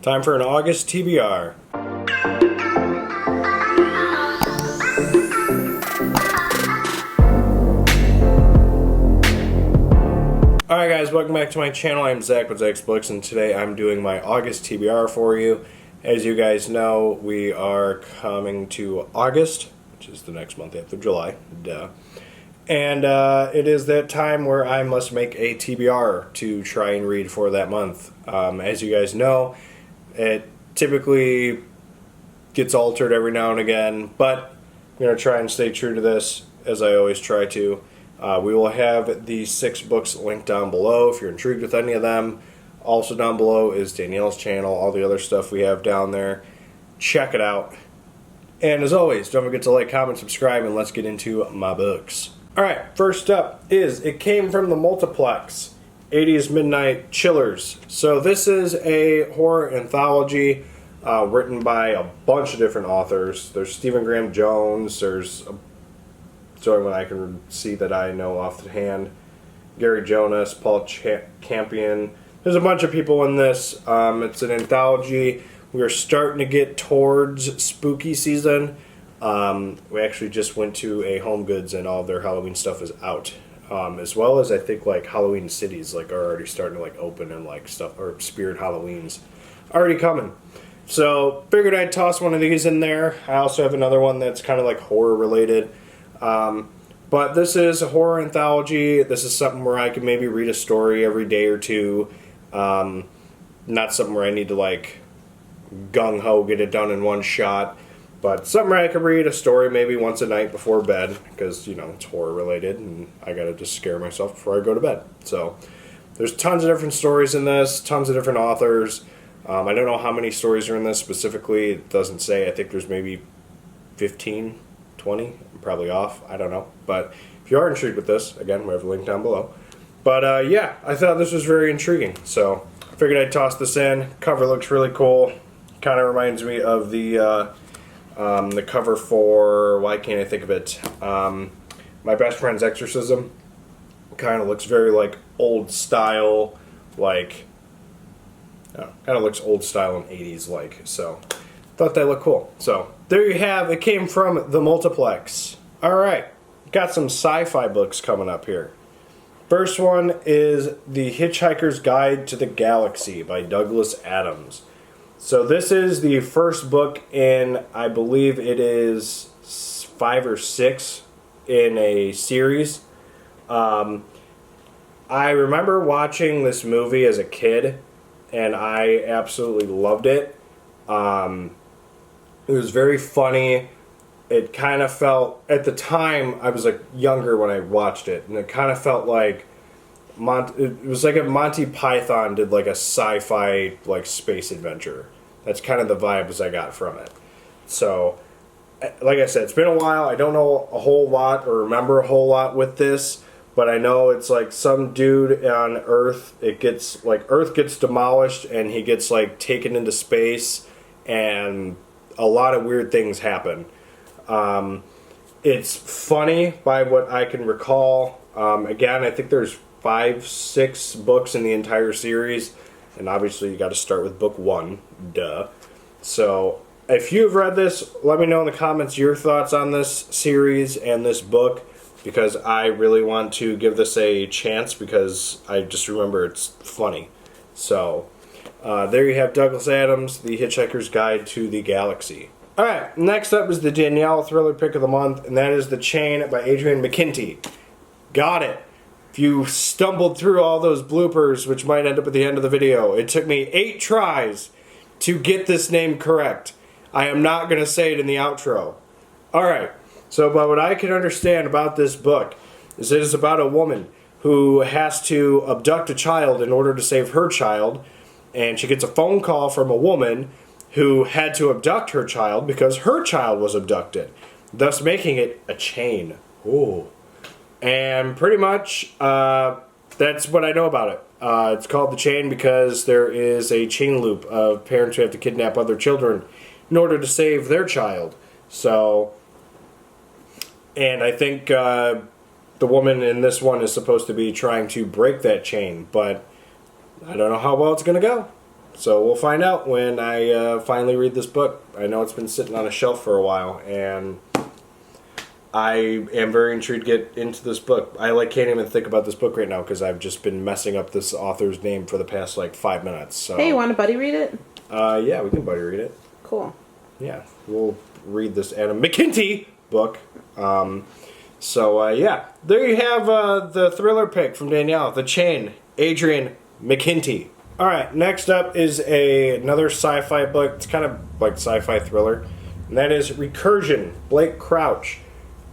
Time for an August TBR. Alright guys, welcome back to my channel. I'm Zach with Zacks Books, and today I'm doing my August TBR for you. As you guys know, we are coming to August, which is the next month after July. Duh. And it is that time where I must make a TBR to try and read for that month. As you guys know, it typically gets altered every now and again, but I'm going to try and stay true to this, as I always try to. We will have the 6 books linked down below if you're intrigued with any of them. Also down below is Danielle's channel, all the other stuff we have down there. Check it out. And as always, don't forget to like, comment, subscribe, and let's get into my books. Alright, first up is It Came From the Multiplex, 80s Midnight Chillers. So this is a horror anthology written by a bunch of different authors. There's Stephen Graham Jones, there's the only one I can see that I know off the hand. Gary Jonas, Paul Campion. There's a bunch of people in this. It's an anthology. We're starting to get towards spooky season. We actually just went to a Home Goods and all of their Halloween stuff is out. As well as I think like Halloween cities like are already starting to like open and like stuff, or Spirit Halloween's already coming. So figured I'd toss one of these in there. I also have another one that's kind of like horror related. But this is a horror anthology. This is something where I can maybe read a story every day or two. Not something where I need to like gung-ho get it done in one shot. But something where I can read a story maybe once a night before bed. Because, you know, it's horror related and I gotta just scare myself before I go to bed. So there's tons of different stories in this. Tons of different authors. I don't know how many stories are in this specifically. It doesn't say. I think there's maybe 15, 20. I'm probably off. I don't know. But if you are intrigued with this, again, we have a link down below. But yeah, I thought this was very intriguing. So I figured I'd toss this in. Cover looks really cool. Kind of reminds me of the cover for, why can't I think of it? My Best Friend's Exorcism. Kind of looks very like old style, like, kind of looks old style and 80s like. So thought that looked cool. So there you have It Came From the Multiplex. Alright, got some sci-fi books coming up here. First one is The Hitchhiker's Guide to the Galaxy by Douglas Adams. So this is the first book in, I believe it is 5 or 6 in a series. I remember watching this movie as a kid, and I absolutely loved it. It was very funny. It kind of felt, at the time, I was like younger when I watched it, and it kind of felt like it was like if Monty Python did like a sci-fi like space adventure. That's kind of the vibes I got from it. So, like I said, it's been a while. I don't know a whole lot or remember a whole lot with this, but I know it's like some dude on Earth. It gets like Earth gets demolished, and he gets like taken into space, and a lot of weird things happen. It's funny by what I can recall. Again, I think there's 5, 6 books in the entire series, and obviously you got to start with book 1, duh. So if you've read this, let me know in the comments your thoughts on this series and this book, because I really want to give this a chance, because I just remember it's funny. So there you have Douglas Adams, The Hitchhiker's Guide to the Galaxy. Alright, next up is the Danielle Thriller Pick of the Month, and that is The Chain by Adrian McKinty. Got it. If you stumbled through all those bloopers, which might end up at the end of the video, it took me 8 tries to get this name correct. I am not going to say it in the outro. Alright, so but what I can understand about this book is it is about a woman who has to abduct a child in order to save her child, and she gets a phone call from a woman who had to abduct her child because her child was abducted, thus making it a chain. Ooh. And pretty much, that's what I know about it. It's called The Chain because there is a chain loop of parents who have to kidnap other children in order to save their child. So, and I think the woman in this one is supposed to be trying to break that chain, but I don't know how well it's going to go. So we'll find out when I finally read this book. I know it's been sitting on a shelf for a while, and I am very intrigued to get into this book. I can't even think about this book right now because I've just been messing up this author's name for the past 5 minutes. So. Hey, you want to buddy read it? Yeah, we can buddy read it. Cool. Yeah, we'll read this Adam McKinty book. Yeah, there you have the thriller pick from Danielle, The Chain, Adrian McKinty. All right, next up is another sci-fi book. It's kind of like sci-fi thriller, and that is Recursion, Blake Crouch.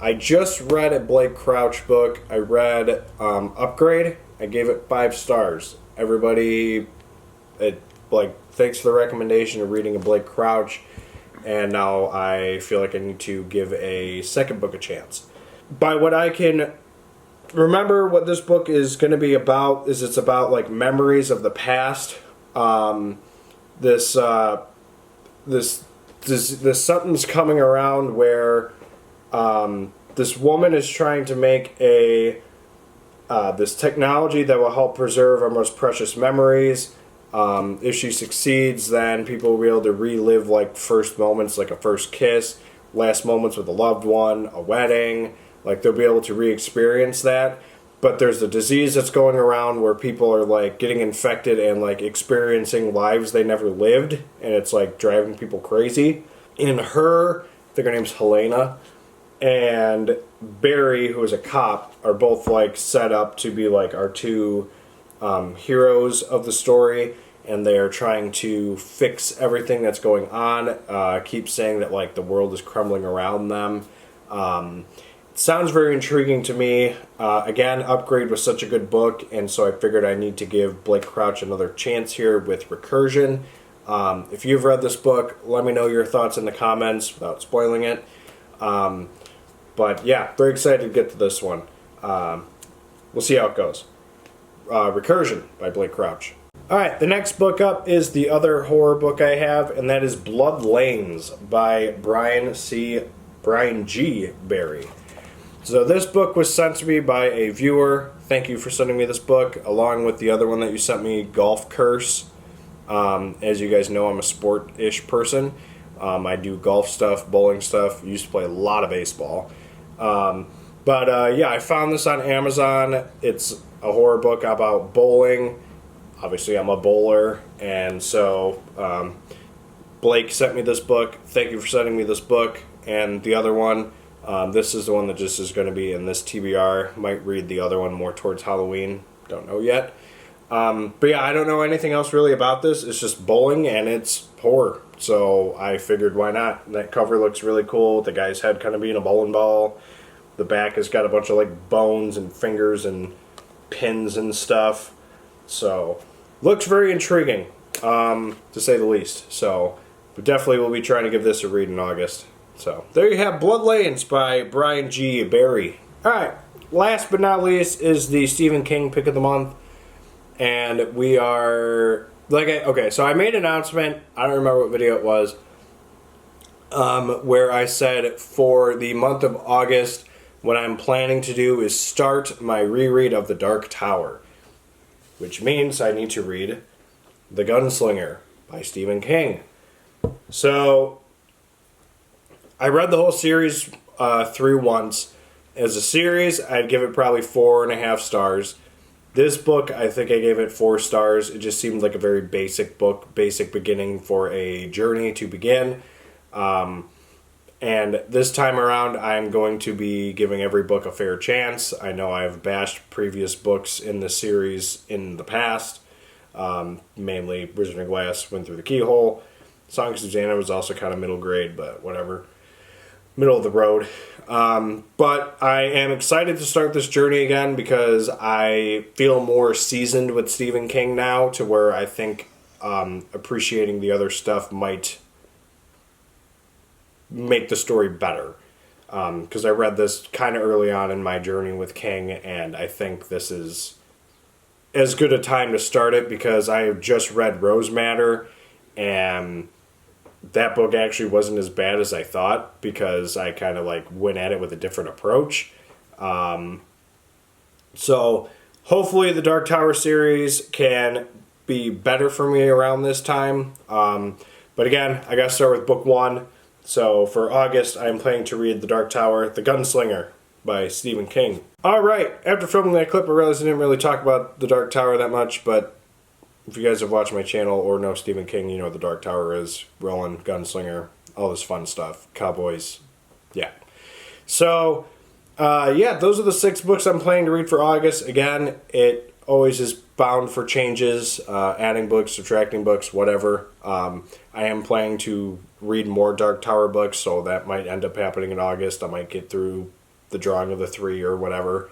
I just read a Blake Crouch book. I read Upgrade. I gave it 5 stars. Everybody, thanks for the recommendation of reading a Blake Crouch, and now I feel like I need to give a second book a chance. By what I can remember, what this book is going to be about is it's about memories of the past. This something's coming around where this woman is trying to make this technology that will help preserve our most precious memories. If she succeeds, then people will be able to relive first moments, like a first kiss, last moments with a loved one, a wedding. They'll be able to re-experience that. But there's a disease that's going around where people are getting infected and experiencing lives they never lived, and it's driving people crazy. In her, I think her name's Helena, and Barry, who is a cop, are both set up to be our two heroes of the story, and they are trying to fix everything that's going on. Keep saying that the world is crumbling around them. Sounds very intriguing to me. Again, Upgrade was such a good book, and so I figured I need to give Blake Crouch another chance here with Recursion. If you've read this book, let me know your thoughts in the comments without spoiling it. But yeah, very excited to get to this one. We'll see how it goes. Recursion by Blake Crouch. Alright, the next book up is the other horror book I have, and that is Blood Lanes by Brian G. Berry. So this book was sent to me by a viewer. Thank you for sending me this book, along with the other one that you sent me, Golf Curse. As you guys know, I'm a sport-ish person. I do golf stuff, bowling stuff. Used to play a lot of baseball. Yeah, I found this on Amazon. It's a horror book about bowling. Obviously, I'm a bowler, and so Blake sent me this book. Thank you for sending me this book. And the other one, this is the one that just is going to be in this TBR. Might read the other one more towards Halloween. Don't know yet. But yeah, I don't know anything else really about this. It's just bowling, and it's horror. So I figured, why not? That cover looks really cool. The guy's head kind of being a bowling ball. The back has got a bunch of bones and fingers and pins and stuff. So looks very intriguing, to say the least. So we definitely will be trying to give this a read in August. So there you have Blood Lanes by Brian G. Berry. Alright, last but not least is the Stephen King pick of the month. And we are, so I made an announcement, I don't remember what video it was, where I said for the month of August, what I'm planning to do is start my reread of The Dark Tower, which means I need to read The Gunslinger by Stephen King. So I read the whole series through once. As a series, I'd give it probably 4.5 stars. This book, I think I gave it 4 stars. It just seemed like a very basic book, basic beginning for a journey to begin. And this time around, I'm going to be giving every book a fair chance. I know I've bashed previous books in the series in the past. Mainly Wizard of Glass went through the keyhole. Song of Susanna was also kind of middle grade, but whatever. Middle of the road. But I am excited to start this journey again because I feel more seasoned with Stephen King now, to where I think appreciating the other stuff might make the story better. Because I read this kind of early on in my journey with King, and I think this is as good a time to start it because I have just read Rose Matter, and that book actually wasn't as bad as I thought because I kind of went at it with a different approach. So hopefully the Dark Tower series can be better for me around this time. But again, I got to start with book 1. So for August, I'm planning to read The Dark Tower, The Gunslinger by Stephen King. Alright, after filming that clip, I realized I didn't really talk about The Dark Tower that much, but if you guys have watched my channel or know Stephen King, you know what The Dark Tower is. Roland, Gunslinger, all this fun stuff. Cowboys. Yeah. So, yeah, those are the 6 books I'm planning to read for August. Again, it always is bound for changes, adding books, subtracting books, whatever. I am planning to read more Dark Tower books, so that might end up happening in August. I might get through the drawing of the 3 or whatever.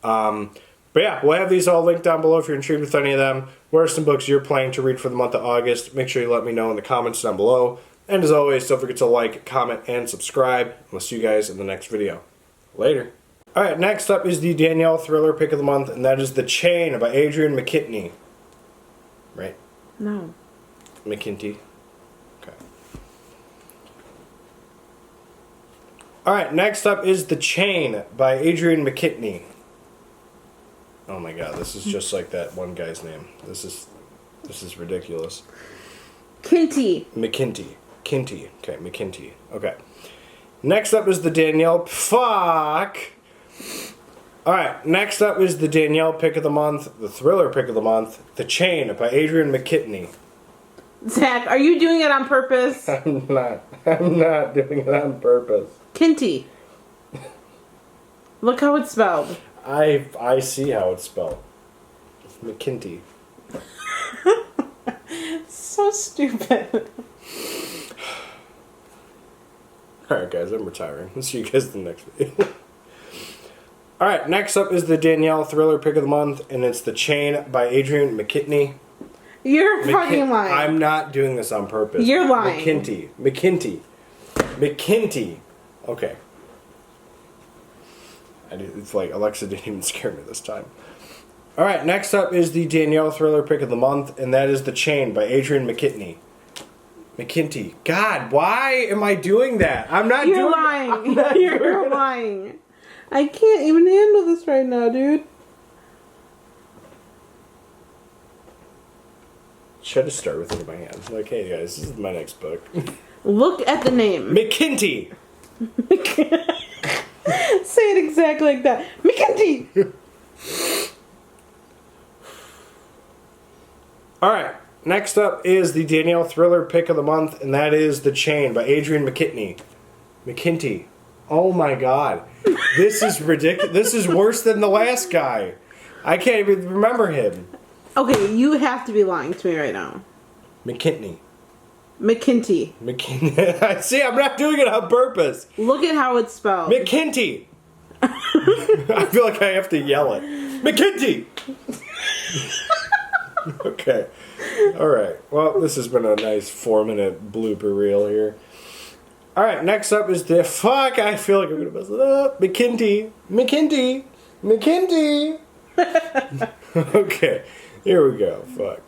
But yeah, we'll have these all linked down below if you're intrigued with any of them. What are some books you're planning to read for the month of August? Make sure you let me know in the comments down below. And as always, don't forget to like, comment, and subscribe. We'll see you guys in the next video. Later. Alright, next up is the Danielle thriller pick of the month, and that is The Chain by Adrian McKinney. Right? No. McKinney. Okay. Alright, next up is The Chain by Adrian McKinney. Oh my god, this is just like that one guy's name. This is ridiculous. Kinty. McKinney. Kinty. Okay, McKinney. Okay. Next up is the Danielle... Fuck! Alright, next up is the Danielle pick of the month, the thriller pick of the month, The Chain by Adrian McKinney. Zach, are you doing it on purpose? I'm not doing it on purpose. Kinty. Look how it's spelled. I see how it's spelled. McKinney. So stupid. Alright guys, I'm retiring. I'll see you guys in the next video. Alright, next up is the Danielle thriller pick of the month, and it's The Chain by Adrian McKinney. You're fucking lying. I'm not doing this on purpose. You're lying. McKinney. Okay. It's like Alexa didn't even scare me this time. Alright, next up is the Danielle thriller pick of the month, and that is The Chain by Adrian McKinney. McKinney. God, why am I doing that? I'm not You're doing lying. I'm not You're doing lying. I can't even handle this right now, dude. Should have started with it in my hand. Like, hey guys, this is my next book. Look at the name. McKinney. Say it exactly like that. McKinney. Alright, next up is the Danielle thriller pick of the month, and that is The Chain by Adrian McKinney. McKinney. Oh my god. This is ridiculous. This is worse than the last guy. I can't even remember him. Okay, you have to be lying to me right now. McKinney. McKinney. McKinney. See, I'm not doing it on purpose. Look at how it's spelled. McKinney. I feel like I have to yell it. McKinney. Okay. Alright. Well, this has been a nice 4-minute blooper reel here. Alright, next up is the... Fuck, I feel like I'm going to mess it up. McKinney. Okay. Here we go. Fuck.